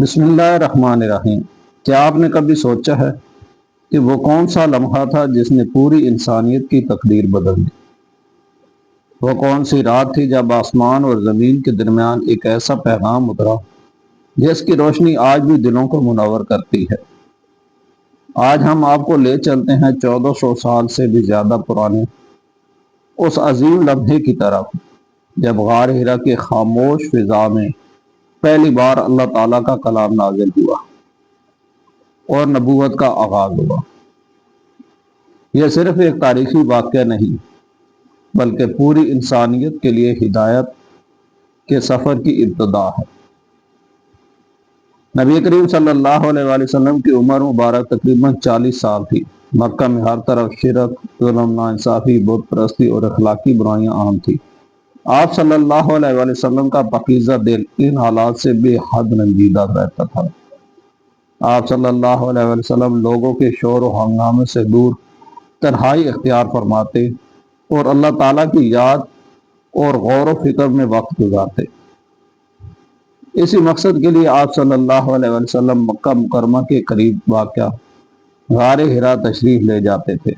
بسم اللہ الرحمن الرحیم۔ کیا آپ نے کبھی سوچا ہے کہ وہ کون سا لمحہ تھا جس نے پوری انسانیت کی تقدیر بدل دی؟ وہ کون سی رات تھی جب آسمان اور زمین کے درمیان ایک ایسا پیغام اترا جس کی روشنی آج بھی دلوں کو منور کرتی ہے؟ آج ہم آپ کو لے چلتے ہیں 1400 سال سے بھی زیادہ پرانے اس عظیم لمحے کی طرف، جب غار ہرا کے خاموش فضا میں پہلی بار اللہ تعالیٰ کا کلام نازل ہوا اور نبوت کا آغاز ہوا۔ یہ صرف ایک تاریخی واقعہ نہیں، بلکہ پوری انسانیت کے لیے ہدایت کے سفر کی ابتدا ہے۔ نبی کریم صلی اللہ علیہ وآلہ وسلم کی عمر مبارک تقریباً 40 سال تھی۔ مکہ میں ہر طرف شرک، ظلم، ناانصافی، بت پرستی اور اخلاقی برائیاں عام تھی۔ آپ صلی اللہ علیہ وآلہ وسلم کا پاکیزہ دل ان حالات سے بے حد رنجیدہ رہتا تھا۔ آپ صلی اللہ علیہ وآلہ وسلم لوگوں کے شور و ہنگامے سے دور تنہائی اختیار فرماتے اور اللہ تعالیٰ کی یاد اور غور و فکر میں وقت گزارتے۔ اسی مقصد کے لیے آپ صلی اللہ علیہ وآلہ وسلم مکہ مکرمہ کے قریب واقع غار ہرا تشریف لے جاتے تھے۔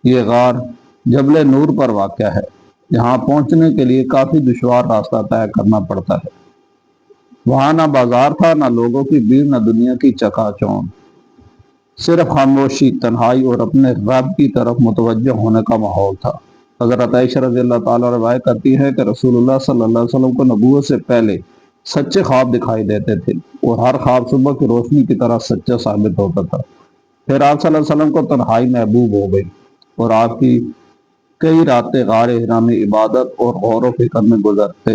یہ غار جبل نور پر واقع ہے، جہاں پہنچنے کے لیے کافی دشوار راستہ طے کرنا پڑتا ہے۔ وہاں نہ بازار تھا، نہ لوگوں کی بھیڑ، نہ دنیا کی چکا چوند، صرف خاموشی، تنہائی اور اپنے رب کی طرف متوجہ ہونے کا ماحول تھا۔ حضرت عائشہ رضی اللہ تعالیٰ روایت کرتی ہے کہ رسول اللہ صلی اللہ علیہ وسلم کو نبوت سے پہلے سچے خواب دکھائی دیتے تھے، اور ہر خواب صبح کی روشنی کی طرح سچا ثابت ہوتا تھا۔ پھر آپ صلی اللہ علیہ وسلم کو تنہائی محبوب ہو گئی، اور آپ کی کئی راتیں غار ہرا میں عبادت اور غور و فکر میں گزرتے۔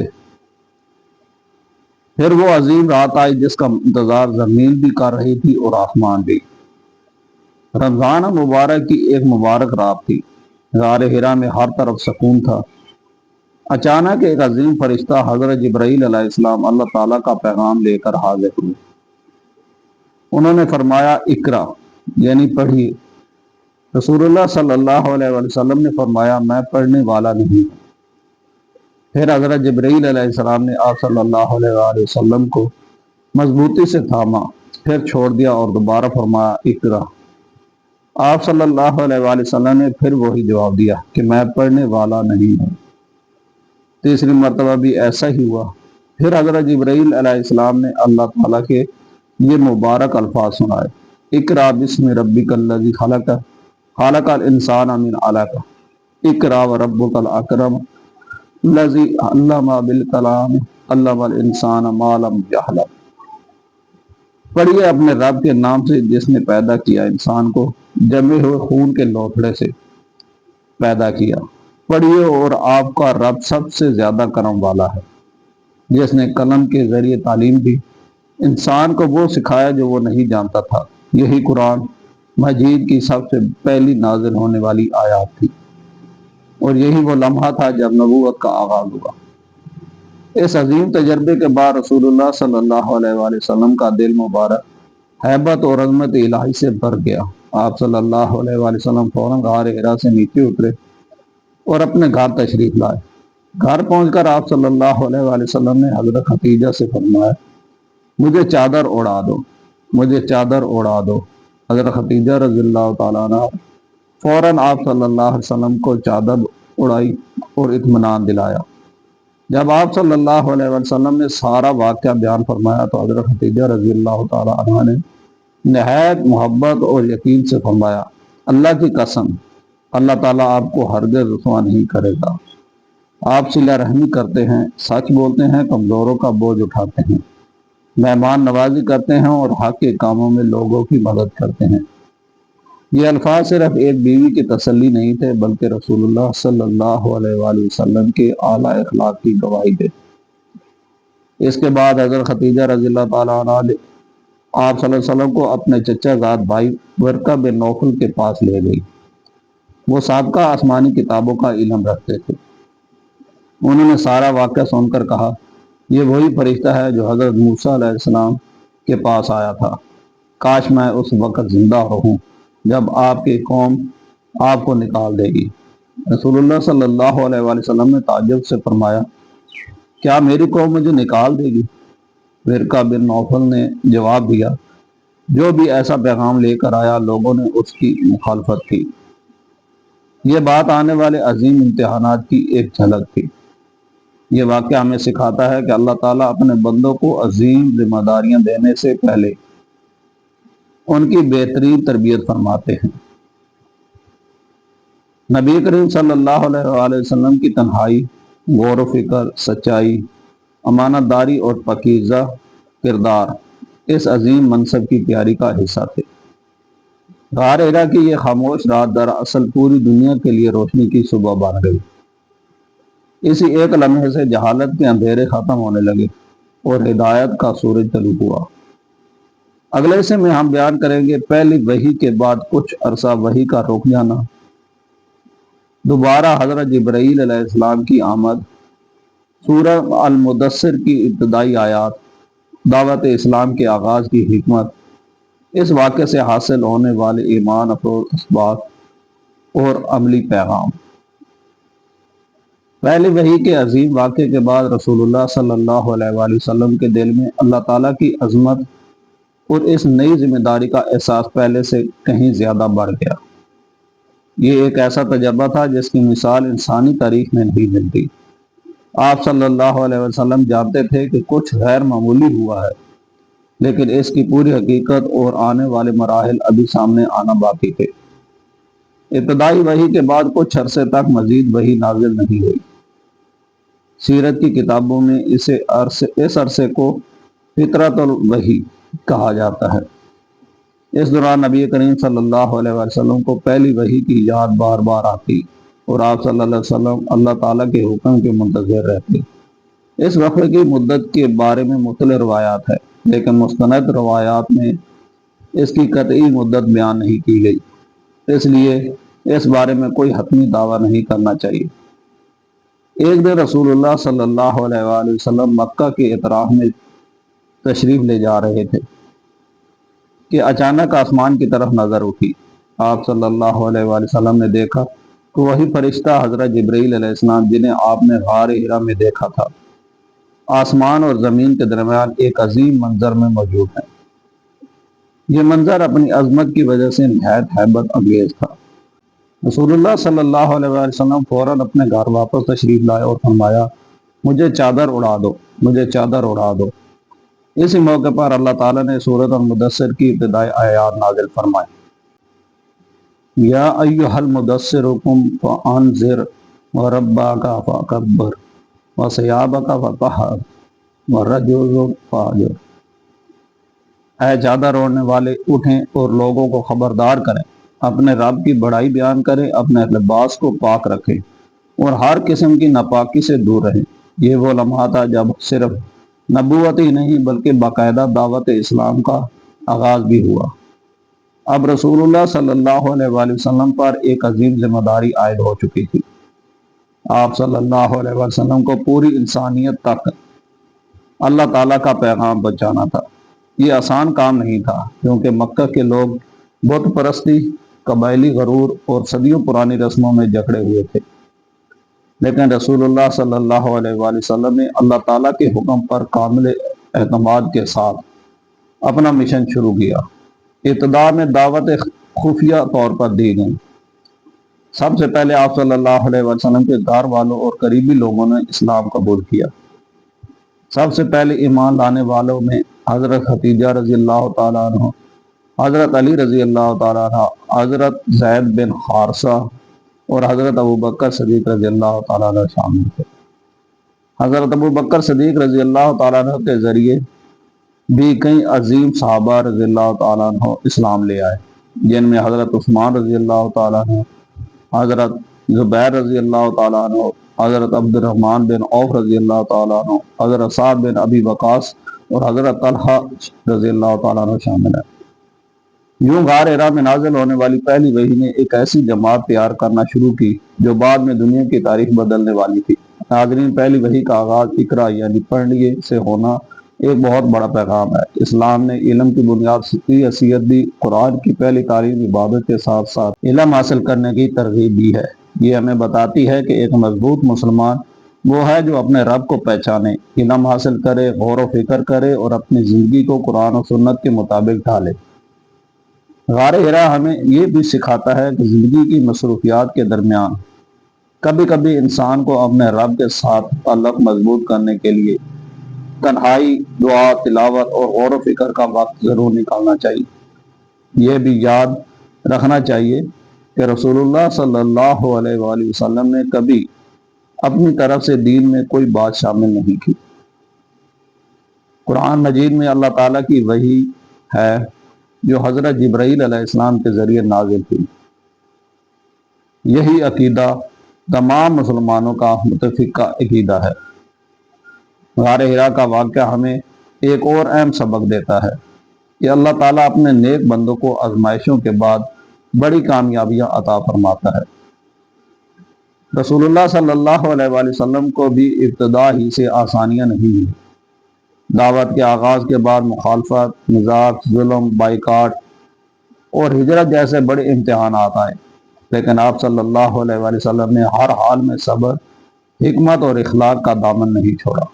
پھر وہ عظیم رات آئی جس کا انتظار زمین بھی کر رہی تھی اور آسمان بھی۔ رمضان مبارک کی ایک مبارک رات تھی۔ غار ہرا میں ہر طرف سکون تھا۔ اچانک ایک عظیم فرشتہ حضرت جبرائیل علیہ السلام اللہ تعالیٰ کا پیغام لے کر حاضر ہوئے۔ انہوں نے فرمایا، اقرا، یعنی پڑھیے۔ رسول اللہ صلی اللہ علیہ وآلہ وسلم نے فرمایا، میں پڑھنے والا نہیں ہوں۔ پھر حضرت جبرائیل علیہ السلام نے آپ صلی اللہ علیہ وآلہ وسلم کو مضبوطی سے تھاما، پھر چھوڑ دیا اور دوبارہ فرمایا، اقرا۔ آپ صلی اللہ علیہ وآلہ وسلم نے پھر وہی جواب دیا کہ میں پڑھنے والا نہیں ہوں۔ تیسری مرتبہ بھی ایسا ہی ہوا۔ پھر حضرت جبرائیل علیہ السلام نے اللہ تعالیٰ کے یہ مبارک الفاظ سنائے، اقرا بسم ربک الذی خلق، خلق الانسان من علق، اقرا وربک الاکرم الذی علم بالقلم علم الانسان ما لم یعلم۔ پڑھیے اپنے رب کے نام سے جس نے پیدا کیا انسان کو جمے ہوئے خون کے لوتھڑے سے پیدا کیا۔ پڑھیے اور آپ کا رب سب سے زیادہ کرم والا ہے، جس نے قلم کے ذریعے تعلیم دی، انسان کو وہ سکھایا جو وہ نہیں جانتا تھا۔ یہی قرآن مجید کی سب سے پہلی نازل ہونے والی آیات تھی، اور یہی وہ لمحہ تھا جب نبوت کا آغاز ہوا۔ اس عظیم تجربے کے بعد رسول اللہ صلی اللہ علیہ وآلہ وسلم کا دل مبارک ہیبت اور عظمت الہی سے بھر گیا۔ آپ صلی اللہ علیہ وآلہ وسلم فوراً غار ہرا سے نیچے اترے اور اپنے گھر تشریف لائے۔ گھر پہنچ کر آپ صلی اللہ علیہ وآلہ وسلم نے حضرت خدیجہ سے فرمایا، مجھے چادر اڑا دو، مجھے چادر اڑا دو۔ حضرت خدیجہ رضی اللہ تعالیٰ عنہ فوراً آپ صلی اللہ علیہ وسلم کو چادر اڑائی اور اطمینان دلایا۔ جب آپ صلی اللہ علیہ وسلم نے سارا واقعہ بیان فرمایا تو حضرت خدیجہ رضی اللہ تعالیٰ عنہ نے نہایت محبت اور یقین سے فرمایا، اللہ کی قسم، اللہ تعالیٰ آپ کو ہرگز رسوا نہیں کرے گا۔ آپ صلہ رحمی کرتے ہیں، سچ بولتے ہیں، کمزوروں کا بوجھ اٹھاتے ہیں، مہمان نوازی کرتے ہیں اور حق کے کاموں میں لوگوں کی مدد کرتے ہیں۔ یہ الفاظ صرف ایک بیوی کی تسلی نہیں تھے، بلکہ رسول اللہ صلی اللہ علیہ وآلہ وسلم کے اعلیٰ اخلاق کی گواہی تھے۔ اس کے بعد حضرت خدیجہ رضی اللہ تعالیٰ عنہ نے آپ صلی اللہ علیہ وسلم کو اپنے چچا زاد بھائی ورقہ بن نوفل کے پاس لے گئی۔ وہ سابقہ آسمانی کتابوں کا علم رکھتے تھے۔ انہوں نے سارا واقعہ سن کر کہا، یہ وہی فرشتہ ہے جو حضرت موسیٰ علیہ السلام کے پاس آیا تھا۔ کاش میں اس وقت زندہ رہوں جب آپ کی قوم آپ کو نکال دے گی۔ رسول اللہ صلی اللہ علیہ وآلہ وسلم نے تعجب سے فرمایا، کیا میری قوم مجھے نکال دے گی؟ ورقہ بن نوفل نے جواب دیا، جو بھی ایسا پیغام لے کر آیا لوگوں نے اس کی مخالفت کی۔ یہ بات آنے والے عظیم امتحانات کی ایک جھلک تھی۔ یہ واقعہ ہمیں سکھاتا ہے کہ اللہ تعالیٰ اپنے بندوں کو عظیم ذمہ داریاں دینے سے پہلے ان کی بہترین تربیت فرماتے ہیں۔ نبی کریم صلی اللہ علیہ وآلہ وسلم کی تنہائی، غور و فکر، سچائی، امانت داری اور پاکیزہ کردار اس عظیم منصب کی تیاری کا حصہ تھے۔ غار ہرا کی یہ خاموش رات دراصل پوری دنیا کے لیے روشنی کی صبح بن گئی۔ اسی ایک لمحے سے جہالت کے اندھیرے ختم ہونے لگے اور ہدایت کا سورج طلوع ہوا۔ اگلے حصے میں ہم بیان کریں گے پہلی وحی کے بعد کچھ عرصہ وحی کا رک جانا، دوبارہ حضرت جبرائیل علیہ السلام کی آمد، سورہ المدثر کی ابتدائی آیات، دعوت اسلام کے آغاز کی حکمت، اس واقعے سے حاصل ہونے والے ایمان افروز اسباق اور عملی پیغام۔ پہلی وحی کے عظیم واقعے کے بعد رسول اللہ صلی اللہ علیہ وآلہ وسلم کے دل میں اللہ تعالیٰ کی عظمت اور اس نئی ذمہ داری کا احساس پہلے سے کہیں زیادہ بڑھ گیا۔ یہ ایک ایسا تجربہ تھا جس کی مثال انسانی تاریخ میں نہیں ملتی۔ آپ صلی اللہ علیہ وسلم جانتے تھے کہ کچھ غیر معمولی ہوا ہے، لیکن اس کی پوری حقیقت اور آنے والے مراحل ابھی سامنے آنا باقی تھے۔ ابتدائی وحی کے بعد کچھ عرصے تک مزید وحی نازل نہیں ہوئی۔ سیرت کی کتابوں میں اس عرصے کو فطرت الوحی کہا جاتا ہے۔ اس دوران نبی کریم صلی اللہ علیہ وسلم کو پہلی وحی کی یاد بار بار آتی اور آپ صلی اللہ علیہ وسلم اللہ تعالیٰ کے حکم کے منتظر رہتے۔ اس وقفے کی مدت کے بارے میں مختلف روایات ہے، لیکن مستند روایات میں اس کی قطعی مدت بیان نہیں کی گئی، اس لیے اس بارے میں کوئی حتمی دعویٰ نہیں کرنا چاہیے۔ ایک دن رسول اللہ صلی اللہ علیہ وآلہ وسلم مکہ کے اطراف میں تشریف لے جا رہے تھے کہ اچانک آسمان کی طرف نظر اٹھی۔ آپ صلی اللہ علیہ وآلہ وسلم نے دیکھا کہ وہی فرشتہ حضرت جبرائیل علیہ السلام جنہیں آپ نے غار ہرا میں دیکھا تھا، آسمان اور زمین کے درمیان ایک عظیم منظر میں موجود ہیں۔ یہ منظر اپنی عظمت کی وجہ سے نہایت ہیبت انگیز تھا۔ رسول اللہ صلی اللہ علیہ وآلہ وسلم فوراً اپنے گھر واپس تشریف لائے اور فرمایا، مجھے چادر اڑا دو، مجھے چادر اڑا دو۔ اسی موقع پر اللہ تعالیٰ نے سورۃ المدثر کی ابتدائی آیات نازل فرمائیں۔ یا ایھا المدثر قم فانذر وربک فکبر وثیابک فطہر ورجز فاہجر۔ اے چادر اوڑھنے والے، اٹھیں اور لوگوں کو خبردار کریں، اپنے رب کی بڑائی بیان کریں، اپنے لباس کو پاک رکھیں اور ہر قسم کی ناپاکی سے دور رہیں۔ یہ وہ لمحہ تھا جب صرف نبوت ہی نہیں بلکہ باقاعدہ دعوت اسلام کا آغاز بھی ہوا۔ اب رسول اللہ صلی اللہ علیہ وآلہ وسلم پر ایک عظیم ذمہ داری عائد ہو چکی تھی۔ آپ صلی اللہ علیہ وسلم کو پوری انسانیت تک اللہ تعالیٰ کا پیغام پہنچانا تھا۔ یہ آسان کام نہیں تھا، کیونکہ مکہ کے لوگ بت پرستی، قبائلی غرور اور صدیوں پرانی رسموں میں جکڑے ہوئے تھے، لیکن رسول اللہ صلی اللہ علیہ وآلہ وسلم نے اللہ تعالیٰ کے حکم پر کامل اعتماد کے ساتھ اپنا مشن شروع کیا۔ ابتدا میں دعوت خفیہ طور پر دی گئی۔ سب سے پہلے آپ صلی اللہ علیہ وسلم کے گھر والوں اور قریبی لوگوں نے اسلام قبول کیا۔ سب سے پہلے ایمان لانے والوں میں حضرت خدیجہ رضی اللہ تعالیٰ عنہ، حضرت علی رضی اللہ تعالیٰ عنہ، حضرت زید بن حارثہ اور حضرت ابوبکر صدیق رضی اللہ تعالیٰ عنہ شامل تھے۔ حضرت ابوبکر صدیق رضی اللہ تعالیٰ عنہ کے ذریعے بھی کئی عظیم صحابہ رضی اللہ تعالیٰ عنہ اسلام لے آئے، جن میں حضرت عثمان رضی اللہ تعالیٰ عنہ، حضرت زبیر رضی اللہ تعالیٰ عنہ، حضرت عبد الرحمن بن عوف رضی اللہ تعالیٰ عنہ، حضرت سعد بن ابی وقاص اور حضرت طلحہ رضی اللہ تعالیٰ عنہ شامل ہیں۔ یوں غار ہرا میں نازل ہونے والی پہلی وحی نے ایک ایسی جماعت تیار کرنا شروع کی جو بعد میں دنیا کی تاریخ بدلنے والی تھی۔ ناظرین، پہلی وحی کا آغاز اقرا یعنی پڑھنے سے ہونا ایک بہت بڑا پیغام ہے۔ اسلام نے علم کی بنیاد کی حیثیت دی۔ قرآن کی پہلی تعلیم عبادت کے ساتھ ساتھ علم حاصل کرنے کی ترغیب دی ہے۔ یہ ہمیں بتاتی ہے کہ ایک مضبوط مسلمان وہ ہے جو اپنے رب کو پہچانے، علم حاصل کرے، غور و فکر کرے اور اپنی زندگی کو قرآن و سنت کے مطابق ڈھالے۔ غار حرا ہمیں یہ بھی سکھاتا ہے کہ زندگی کی مصروفیات کے درمیان کبھی کبھی انسان کو اپنے رب کے ساتھ تعلق مضبوط کرنے کے لیے تنہائی، دعا، تلاوت اور غور و فکر کا وقت ضرور نکالنا چاہیے۔ یہ بھی یاد رکھنا چاہیے کہ رسول اللہ صلی اللہ علیہ وآلہ وسلم نے کبھی اپنی طرف سے دین میں کوئی بات شامل نہیں کی۔ قرآن مجید میں اللہ تعالیٰ کی وحی ہے جو حضرت جبرائیل علیہ السلام کے ذریعے نازل ہوئی۔ یہی عقیدہ تمام مسلمانوں کا متفقہ عقیدہ ہے۔ غار حرا کا واقعہ ہمیں ایک اور اہم سبق دیتا ہے کہ اللہ تعالیٰ اپنے نیک بندوں کو آزمائشوں کے بعد بڑی کامیابیاں عطا فرماتا ہے۔ رسول اللہ صلی اللہ علیہ وآلہ وسلم کو بھی ابتدا ہی سے آسانیاں نہیں ملی۔ دعوت کے آغاز کے بعد مخالفت، مذاق، ظلم، بائیکاٹ اور ہجرت جیسے بڑے امتحانات آئے، لیکن آپ صلی اللہ علیہ وآلہ وسلم نے ہر حال میں صبر، حکمت اور اخلاق کا دامن نہیں چھوڑا۔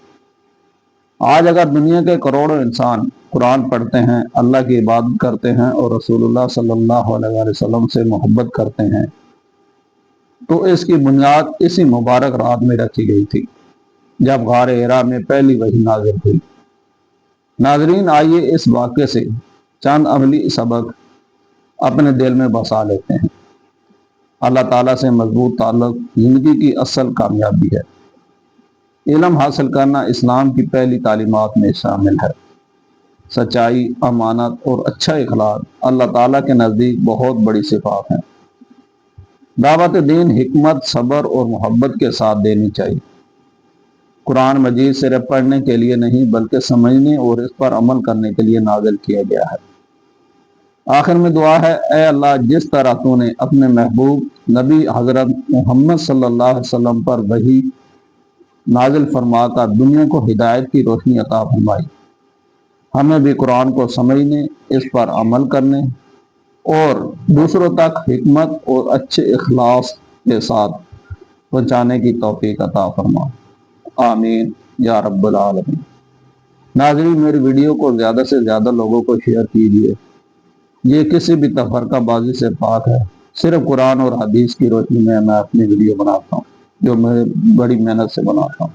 آج اگر دنیا کے کروڑوں انسان قرآن پڑھتے ہیں، اللہ کی عبادت کرتے ہیں اور رسول اللہ صلی اللہ علیہ وآلہ وسلم سے محبت کرتے ہیں تو اس کی بنیاد اسی مبارک رات میں رکھی گئی تھی جب غار حرا میں پہلی وحی نازل ہوئی۔ ناظرین، آئیے اس واقعے سے چند عملی سبق اپنے دل میں بسا لیتے ہیں۔ اللہ تعالیٰ سے مضبوط تعلق زندگی کی اصل کامیابی ہے۔ علم حاصل کرنا اسلام کی پہلی تعلیمات میں شامل ہے۔ سچائی، امانت اور اچھا اخلاق اللہ تعالیٰ کے نزدیک بہت بڑی صفات ہیں۔ دعوت دین حکمت، صبر اور محبت کے ساتھ دینی چاہیے۔ قرآن مجید صرف پڑھنے کے لیے نہیں بلکہ سمجھنے اور اس پر عمل کرنے کے لیے نازل کیا گیا ہے۔ آخر میں دعا ہے، اے اللہ، جس طرح تو نے اپنے محبوب نبی حضرت محمد صلی اللہ علیہ وسلم پر وحی نازل فرما کر دنیا کو ہدایت کی روشنی عطا فرمائی، ہمیں بھی قرآن کو سمجھنے، اس پر عمل کرنے اور دوسروں تک حکمت اور اچھے اخلاص کے ساتھ پہنچانے کی توفیق عطا فرما۔ آمین یا رب العالمین۔ ناظرین، میری ویڈیو کو زیادہ سے زیادہ لوگوں کو شیئر کیجیے۔ یہ کسی بھی تفرقہ بازی سے پاک ہے۔ صرف قرآن اور حدیث کی روشنی میں اپنی ویڈیو بناتا ہوں، جو میں بڑی محنت سے بناتا ہوں۔